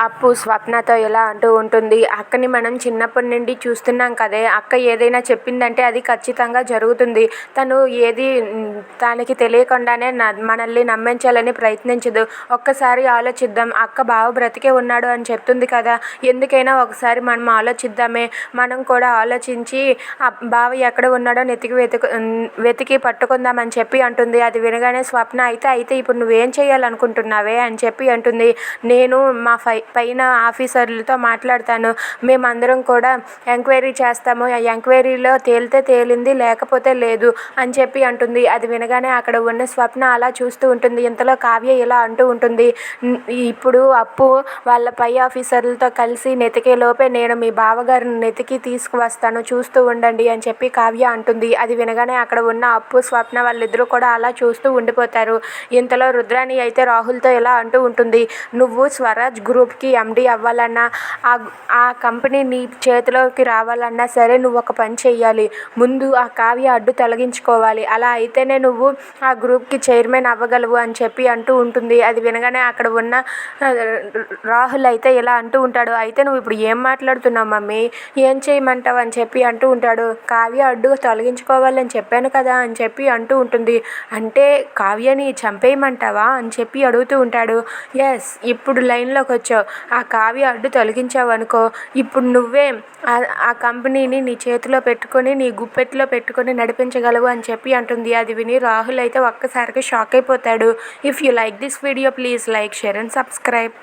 అప్పు స్వప్నతో ఎలా అంటూ ఉంటుంది, అక్కని మనం చిన్నప్పటి నుండి చూస్తున్నాం కదే, అక్క ఏదైనా చెప్పిందంటే అది ఖచ్చితంగా జరుగుతుంది. తను ఏది తనకి తెలియకుండానే మనల్ని నమ్మించాలని ప్రయత్నించదు. ఒక్కసారి ఆలోచిద్దాం, అక్క బావ బ్రతికే ఉన్నాడు అని చెప్తుంది కదా, ఎందుకైనా ఒకసారి మనం ఆలోచిద్దామే. మనం కూడా ఆలోచించి ఆ బావ ఎక్కడ ఉన్నాడో వెతికి పట్టుకుందామని చెప్పి అంటుంది. అది వినగానే స్వప్న అయితే ఇప్పుడు నువ్వేం చేయాలనుకుంటున్నావే అని చెప్పి అంటుంది. నేను మా పైన ఆఫీసర్లతో మాట్లాడతాను, మేమందరం కూడా ఎంక్వైరీ చేస్తాము, ఆ ఎంక్వైరీలో తేలితే తేలింది లేకపోతే లేదు అని చెప్పి అంటుంది. అది వినగానే అక్కడ ఉన్న స్వప్న అలా చూస్తూ ఉంటుంది. ఇంతలో కావ్య ఇలా అంటూ ఉంటుంది, ఇప్పుడు అప్పు వాళ్ళ పై ఆఫీసర్లతో కలిసి నెతికే లోపే నేను మీ బావగారిని నెతికి తీసుకువస్తాను, చూస్తూ ఉండండి అని చెప్పి కావ్య అంటుంది. అది వినగానే అక్కడ ఉన్న అప్పు స్వప్న వాళ్ళిద్దరూ కూడా అలా చూస్తూ ఉండిపోతారు. ఇంతలో రుద్రాణి అయితే రాహుల్తో ఇలా అంటూ ఉంటుంది, నువ్వు స్వరాజ్ గ్రూప్కి ఎండి అవ్వాలన్నా, ఆ కంపెనీ నీ చేతిలోకి రావాలన్నా సరే నువ్వు ఒక పని చెయ్యాలి. ముందు ఆ కావ్య అడ్డు తొలగించుకోవాలి, అలా అయితేనే నువ్వు ఆ గ్రూప్కి చైర్మన్ అవ్వగలవు అని చెప్పి అంటూ ఉంటుంది. అది వినగానే అక్కడ ఉన్న రాహుల్ అయితే ఇలా అంటూ ఉంటాడు, అయితే నువ్వు ఇప్పుడు ఏం మాట్లాడుతున్నావు మమ్మీ, ఏం చేయమంటావు అని చెప్పి అంటూ ఉంటాడు. కావ్య అడ్డు తొలగించుకోవాలని చెప్పాను కదా అని చెప్పి అంటూ ఉంటుంది. అంటే కావ్యని చంపేయమంటావా అని చెప్పి అడుగుతూ ఉంటాడు. ఎస్, ఇప్పుడు లైన్లోకి వచ్చావు, ఆ కావ్య అడ్డు తొలగించావు అనుకో, ఇప్పుడు నువ్వే ఆ కంపెనీని నీ చేతిలో పెట్టుకొని నీ గుప్పెట్లో పెట్టుకొని నడిపించగలవు అని చెప్పి అంటుంది. అది విని రాహుల్ అయితే ఒక్కసారిగా షాక్ అయిపోతాడు. If you like this video please like, share and subscribe.